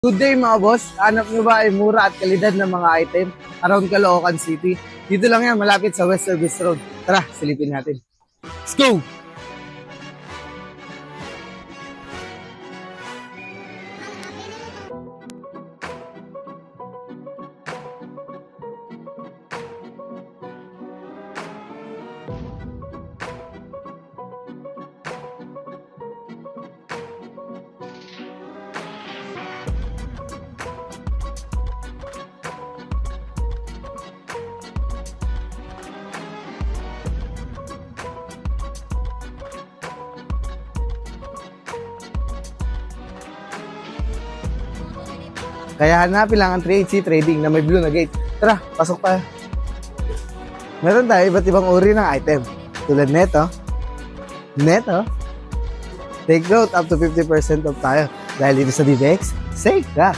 Good day mga boss, hanap nyo ba ay mura at kalidad ng mga item around Caloocan City? Dito lang yan, malapit sa West Service Road. Tara, silipin natin. Let's go! Kaya hanapin lang ang 3HC Trading na may blue na gate. Tara, pasok tayo. Meron tayo iba't ibang uri ng item. Tulad neto. Take note, up to 50% off tayo. Dahil dito sa DBX, safe ka!